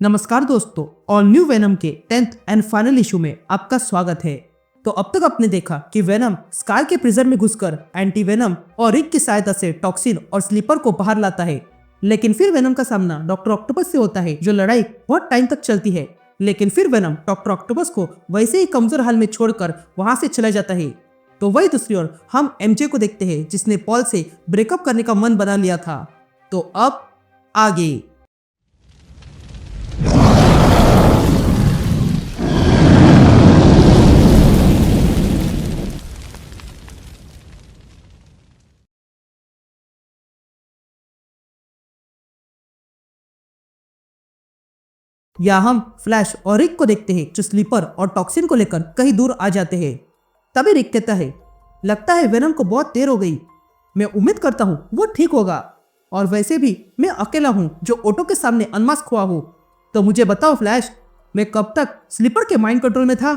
नमस्कार दोस्तों, all new venom के 10th एंड फाइनल इशू में आपका स्वागत है। तो अब तक आपने देखा कि वेनम स्कार के प्रिजन में घुसकर एंटी वेनम और रिक की सहायता से टॉक्सिन और स्लीपर को बाहर लाता है। लेकिन फिर वेनम का सामना डॉक्टर ऑक्टोपस से होता है, जो लड़ाई बहुत टाइम तक चलती है। लेकिन फिर वेनम डॉक्टर ऑक्टोपस को वैसे ही कमजोर हाल में छोड़कर वहां से चला जाता है। तो वही दूसरी ओर हम एमजे को देखते हैं, जिसने पॉल से ब्रेकअप करने का मन बना लिया था। तो अब आगे या हम फ्लैश और रिक को देखते हैं, जो स्लीपर और टॉक्सिन को लेकर कहीं दूर आ जाते हैं। तभी रिक कहता है, लगता है वेनम को बहुत देर हो गई। मैं उम्मीद करता हूँ वो ठीक होगा, और वैसे भी मैं अकेला हूँ जो ऑटो के सामने अनमास्क हुआ हूँ। तो मुझे बताओ फ्लैश, मैं कब तक स्लीपर के माइंड कंट्रोल में था?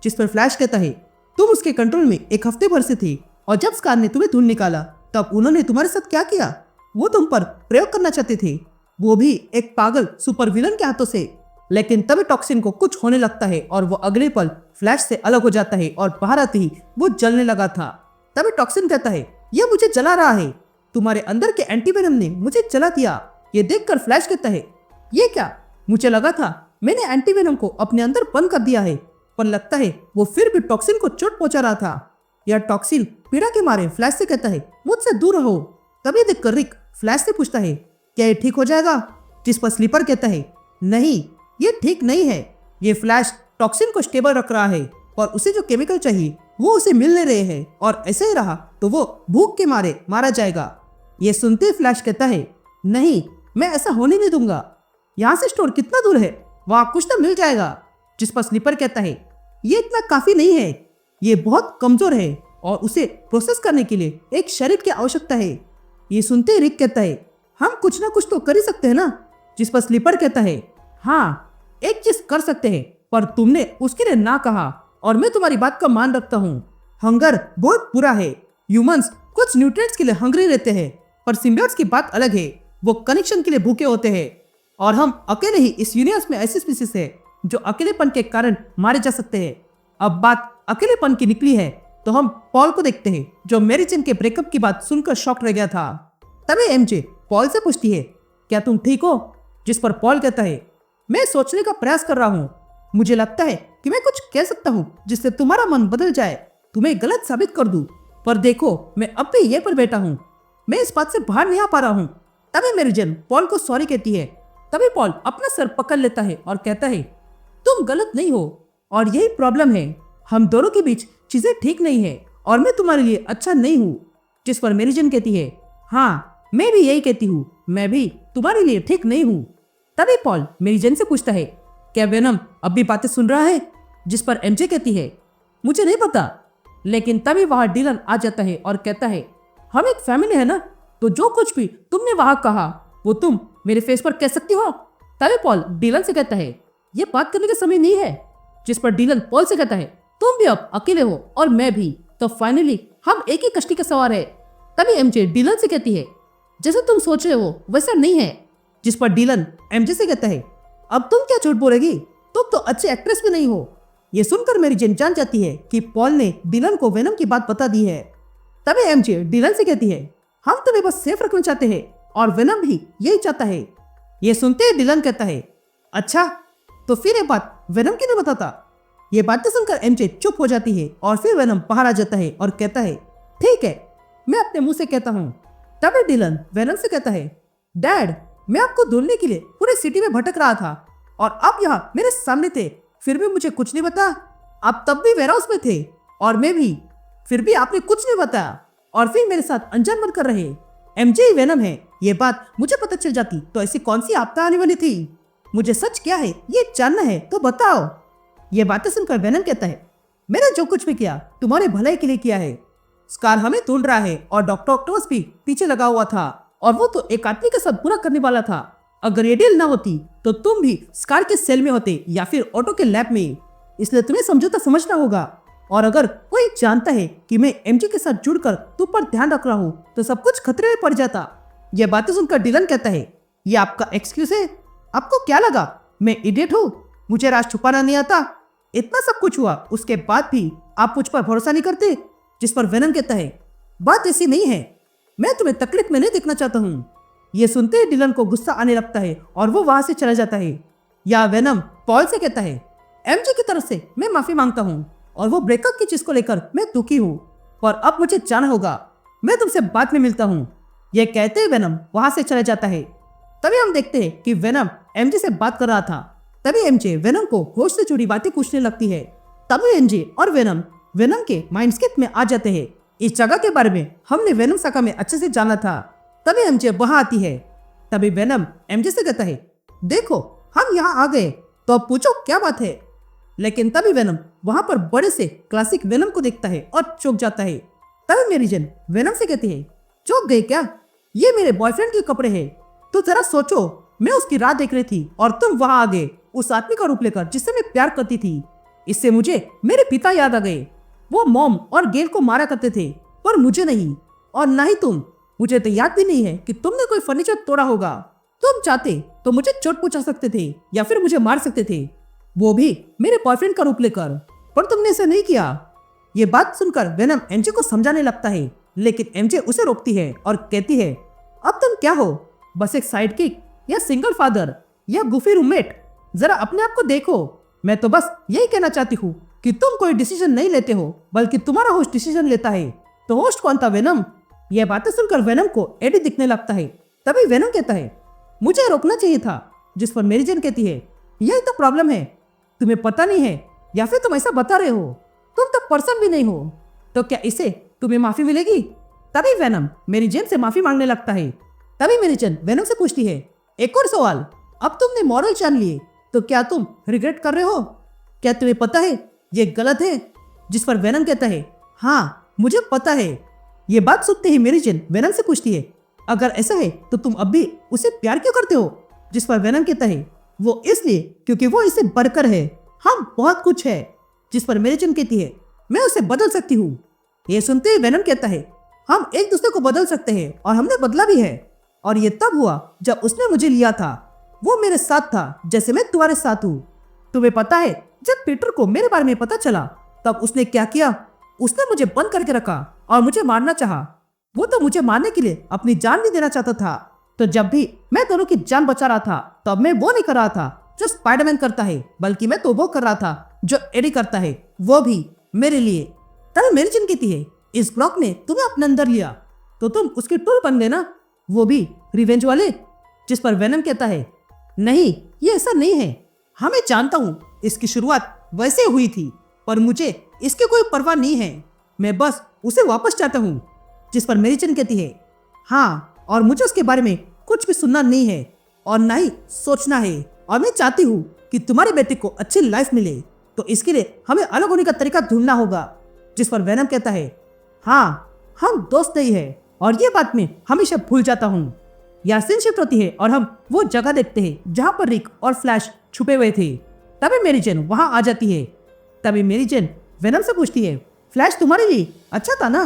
जिस पर फ्लैश कहता है, तुम उसके कंट्रोल में एक हफ्ते भर से थी, और जब स्कार ने तुम्हें ढूंढ निकाला तब उन्होंने तुम्हारे साथ क्या किया? वो तुम पर प्रयोग करना चाहते थे, वो भी एक पागल सुपर विलन के हाथों से। लेकिन तभी टॉक्सिन को कुछ होने लगता है और वो अगले पल फ्लैश से अलग हो जाता है और बाहर आते ही वो जलने लगा था। तभी टॉक्सिन कहता है, ये मुझे जला रहा है, तुम्हारे अंदर के एंटीवेनम ने मुझे जला दिया। ये देखकर फ्लैश कहता है, ये क्या? मुझे लगा था मैंने एंटीवेनम को अपने अंदर बंद कर दिया है, पर लगता है वो फिर भी टॉक्सिन को चोट पहुंचा रहा था। यह टॉक्सिन पीड़ा के मारे फ्लैश से कहता है, मुझसे दूर रहो। तभी देखकर रिक फ्लैश से पूछता है, क्या ये ठीक हो जाएगा? जिस पर स्लीपर कहता है, नहीं, ये ठीक नहीं है। ये फ्लैश टॉक्सिन को स्टेबल रख रहा है, और उसे जो केमिकल चाहिए वो उसे मिल नहीं रहे हैं, और ऐसे ही रहा तो वो भूख के मारे मारा जाएगा। ये सुनते ही फ्लैश कहता है, नहीं, मैं ऐसा होने नहीं दूंगा। यहाँ से स्टोर कितना दूर है? वहाँ कुछ तो मिल जाएगा। जिस पर स्लीपर कहता है, ये इतना काफी नहीं है, ये बहुत कमजोर है और उसे प्रोसेस करने के लिए एक शरीर की आवश्यकता है। ये सुनते ही रिक कहता है, हम कुछ ना कुछ तो कर ही सकते हैं ना? जिस पर स्लीपर कहता है, हाँ, एक चीज कर सकते हैं, पर तुमने उसके लिए ना कहा, और मैं तुम्हारी बात का मान रखता हूँ। हंगर बहुत बुरा है। ह्यूमंस कुछ न्यूट्रिएंट्स के लिए हंग्री रहते हैं, पर सिम्बियोट्स की बात अलग है, वो कनेक्शन के लिए भूखे होते हैं। और हम अकेले ही इस यूनिवर्स में ऐसी स्पीसीज है जो अकेलेपन के कारण मारे जा सकते हैं। अब बात अकेलेपन की निकली है तो हम पॉल को देखते हैं, जो मेरी चेन के ब्रेकअप की बात सुनकर शॉक रह गया था। तभी एमजे पॉल से पूछती है, क्या तुम ठीक हो? जिस पर पॉल कहता है, मैं सोचने का प्रयास कर रहा हूँ। मुझे लगता है कि मैं कुछ कह सकता हूँ जिससे तुम्हारा मन बदल जाए, तुम्हें गलत साबित कर दूं। पर देखो, मैं अब भी ये पर बैठा हूँ, मैं इस बात से बाहर नहीं आ पा रहा हूँ। तभी मेरी जन पॉल को सॉरी कहती है। तभी पॉल अपना सर पकड़ लेता है और कहता है, तुम गलत नहीं हो, और यही प्रॉब्लम है, हम दोनों के बीच चीजें ठीक नहीं है, और मैं तुम्हारे लिए अच्छा नहीं हूँ। जिस पर मेरी जन कहती है, हाँ, मैं भी यही कहती हूँ, मैं भी तुम्हारे लिए ठीक नहीं हूँ। तभी पॉल मेरी जन से पूछता है, क्या वेनम अब भी बातें सुन रहा है? जिस पर एमजे कहती है, मुझे नहीं पता। लेकिन तभी वहां डीलन आ जाता है और कहता है, हम एक फैमिली है ना, तो जो कुछ भी तुमने वहां कहा वो तुम मेरे फेस पर कह सकती हो। तभी पॉल डीलन से कहता है, ये बात करने का समय नहीं है। जिस पर डीलन पॉल से कहता है, तुम भी अब अकेले हो और मैं भी, तो फाइनली हम एक ही कश्ती के सवार है। तभी एमजे डीलन से कहती है, जैसे तुम सोच रहे हो वैसा नहीं है। जिस पर डीलन एमजे से कहता है, अब तुम क्या झूठ बोलेगी, तुम तो अच्छी एक्ट्रेस भी नहीं हो। ये सुनकर मेरी जेन जान जाती है कि पॉल ने डीलन को वेनम की बात बता दी है। तभी एमजे डीलन से कहती है, हम तुम्हें बस सेफ रखना चाहते हैं, और वेनम भी यही चाहता है। ये सुनते ही डीलन कहता है, अच्छा, तो फिर ये बात वेनम क्यों नहीं बताता? ये बातें सुनकर एमजे चुप हो जाती है, और फिर वेनम बाहर आ जाता है और कहता है, ठीक है, मैं अपने मुंह से कहता हूँ। तभी डीलन वेनम से कहता है, डैड, मैं आपको ढूंढने के लिए पूरे सिटी में भटक रहा था, और आप यहाँ मेरे सामने थे, फिर भी मुझे कुछ नहीं बता। आप तब भी वेयरहाउस में थे, और मैं भी, फिर भी आपने कुछ नहीं बताया, और फिर मेरे साथ अनजान बन कर रहे। एमजे ही वेनम है, ये बात मुझे पता चल जाती तो ऐसी कौन सी आपदा आने वाली थी? मुझे सच क्या है ये जानना है, तो बताओ। ये बातें सुनकर वेनम कहता है, मैंने जो कुछ भी किया तुम्हारे भलाई के लिए किया है। स्कार हमें ढूंढ रहा है, और डॉक्टर ऑक्टोपस भी पीछे लगा हुआ था, और वो तो एक आदमी के साथ बुरा करने वाला था। अगर ये डील ना होती तो तुम भी स्कार के सेल में होते या फिर ऑटो के लैब में, इसलिए तुम्हें समझौता समझना होगा। और अगर कोई जानता है कि मैं एमजे के साथ जुड़कर तुम पर ध्यान रख रहा हूँ तो सब कुछ खतरे में पड़ जाता। यह बातें सुनकर डीलन कहता है, ये आपका एक्सक्यूज है? आपको क्या लगा मैं इडियट हूँ? मुझे राज छुपाना नहीं आता? इतना सब कुछ हुआ उसके बाद भी आप मुझ पर भरोसा नहीं करते? जिस पर वेनम कहता है, बात ऐसी नहीं है, मैं तुम्हें तकलीफ में नहीं देखना चाहता हूँ। ये सुनते ही डिलन को गुस्सा आने लगता है और वो वहां से चला जाता है। या वेनम पॉल से कहता है, एमजे की तरफ से मैं माफी मांगता हूँ और वो ब्रेकअप की चीज को लेकर मैं दुखी हूँ, पर अब मुझे जाना होगा, मैं तुमसे बाद में मिलता हूँ। ये कहते ही वेनम वहां से चला जाता है। तभी हम देखते हैं कि वेनम एमजे से बात कर रहा था। तभी एमजे वेनम को होश से जुड़ी बातें पूछने लगती है। तभी एमजे और वेनम के माइंडस्केप में आ जाते हैं। इस जगह के बारे में हमने वेनम सागा में अच्छे से जाना था। तभी एमजे वहां आती है। तभी वेनम एमजे से कहता है, देखो हम यहाँ आ गए, तो अब पूछो क्या बात है। लेकिन तभी वेनम वहां पर बड़े से क्लासिक वेनम को देखता है और चौंक जाता है। तभी मेरी जन वेनम से कहती है, चौंक गए क्या? ये मेरे बॉयफ्रेंड के कपड़े हैं। तो जरा सोचो, मैं उसकी राह देख रही थी और तुम वहां आ गए उस आदमी का रूप लेकर जिससे मैं प्यार करती थी। इससे मुझे मेरे पिता याद आ गए। वो मॉम और गेल को मारा करते थे, पर मुझे नहीं, और ना ही तुम। मुझे तो याद भी नहीं है कि तुमने कोई फर्नीचर तोड़ा होगा। तुम चाहते तो मुझे चोट पहुंचा सकते थे या फिर मुझे मार सकते थे, वो भी मेरे बॉयफ्रेंड का रूप लेकर, पर तुमने ऐसा नहीं किया। ये बात सुनकर वेनम एमजे को समझाने लगता है, लेकिन एमजे उसे रोकती है और कहती है, अब तुम क्या हो, बस एक साइड किक या सिंगल फादर या गुफी रूममेट? जरा अपने आप को देखो। मैं तो बस यही कहना चाहती हूँ कि तुम कोई डिसीजन नहीं लेते हो, बल्कि तुम्हारा होस्ट डिसीजन लेता है। तो होस्ट कौन था वेनम? यह बातें सुनकर वेनम को एडी दिखने लगता है। तभी वेनम कहता है, मुझे रोकना चाहिए था। जिस पर मेरी जन कहती है, यही तो प्रॉब्लम है, तुम्हें पता नहीं है या फिर तुम ऐसा बता रहे हो, तुम तो पर्सन भी नहीं हो, तो क्या इसे तुम्हें माफी मिलेगी? तभी वेनम मेरी जन से माफी मांगने लगता है। तभी मेरी जन वेनम से पूछती है, एक और सवाल, अब तुमने मॉरल जान लिए तो क्या तुम रिग्रेट कर रहे हो? क्या तुम्हें पता है ये गलत है? जिस पर वेनम कहता है, हाँ मुझे पता है। ये बात सुनते ही मेरी जन वेनम से पूछती है, अगर ऐसा है तो तुम अब भी उसे प्यार क्यों करते हो? जिस पर वेनम कहता है, वो इसलिए क्योंकि वो इससे बढ़कर है, हम बहुत कुछ है। जिस पर मेरी जन कहती है, मैं उसे बदल सकती हूँ। ये सुनते ही वेनम कहता है, हम एक दूसरे को बदल सकते हैं और हमने बदला भी है। और ये तब हुआ जब उसने मुझे लिया था, वो मेरे साथ था जैसे मैं तुम्हारे साथ हूँ। तुम्हें पता है जब पीटर को मेरे बारे में पता चला तब उसने क्या किया? उसने मुझे बंद करके रखा और मुझे मारना चाहा। वो तो मुझे मारने के लिए अपनी जान भी देना चाहता था। तो जब भी मैं दोनों की जान बचा रहा था तब मैं वो नहीं कर रहा था जो स्पाइडरमैन करता है, बल्कि मैं तो वो कर रहा था जो एडी करता है, वो भी मेरे लिए। तभी मेरी जन कहती है, इस ब्लॉक ने तुम्हें अपने अंदर लिया तो तुम उसके टूल बन गए ना, वो भी रिवेंज वाले। जिस पर वेनम कहता है, नहीं ये ऐसा नहीं है, हाँ मैं जानता हूँ इसकी शुरुआत वैसे हुई थी, पर मुझे इसकी कोई परवाह नहीं है, मैं बस उसे वापस चाहता हूँ। जिस पर मेरी जन कहती है, हाँ और मुझे उसके बारे में कुछ भी सुनना नहीं है और ना ही सोचना है, और मैं चाहती हूँ कि तुम्हारे बेटे को अच्छी लाइफ मिले, तो इसके लिए हमें अलग होने का तरीका ढूंढना होगा। जिस पर वेनम कहता है, हाँ हम दोस्त नहीं है और ये बात मैं हमेशा भूल जाता हूँ। यहाँ सीन शिफ्ट होती है और हम वो जगह देखते हैं जहाँ पर रिक और फ्लैश छुपे हुए थे। तभी मेरी जन वहां आ जाती है। तभी मेरी जन वेनम से पूछती है, फ्लैश तुम्हारे लिए अच्छा था ना,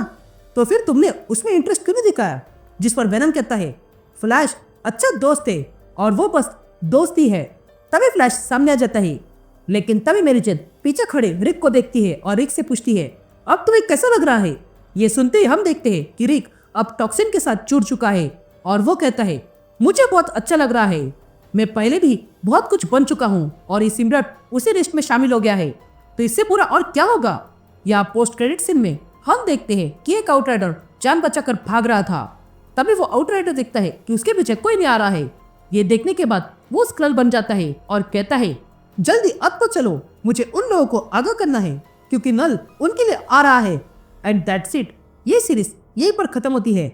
तो फिर तुमने उसमें इंटरेस्ट क्यों नहीं दिखाया? जिस पर वेनम कहता है, फ्लैश अच्छा दोस्त है और वो बस दोस्त ही है। तभी फ्लैश सामने आ जाता है, लेकिन तभी मेरी जन पीछे खड़े रिक को देखती है और रिक से पूछती है, अब तुम्हें कैसा लग रहा है? ये सुनते ही हम देखते हैं कि रिक अब टॉक्सिन के साथ जुड़ चुका है और वो कहता है, मुझे बहुत अच्छा लग रहा है, मैं पहले भी बहुत कुछ बन चुका हूँ और ये सिमरन उसी लिस्ट में शामिल हो गया है, तो इससे पूरा और क्या होगा? यहाँ पोस्ट क्रेडिट सीन में हम देखते हैं कि एक आउटराइडर जान बचाकर भाग रहा था। तभी वो आउटराइडर देखता है कि उसके पीछे कोई नहीं आ रहा है। ये देखने के बाद वो स्क्रल बन जाता है और कहता है, जल्दी अब तो चलो, मुझे उन लोगों को आगाह करना है क्योंकि नल उनके लिए आ रहा है। एंड दैट्स इट, ये सीरीज यहीं पर खत्म होती है।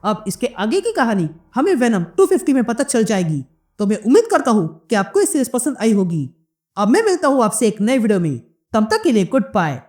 अब इसके आगे की कहानी हमें वेनम 250 में पता चल जाएगी। तो मैं उम्मीद करता हूँ कि आपको ये सीरीज पसंद आई होगी। अब मैं मिलता हूँ आपसे एक नए वीडियो में, तब तक के लिए गुड बाय।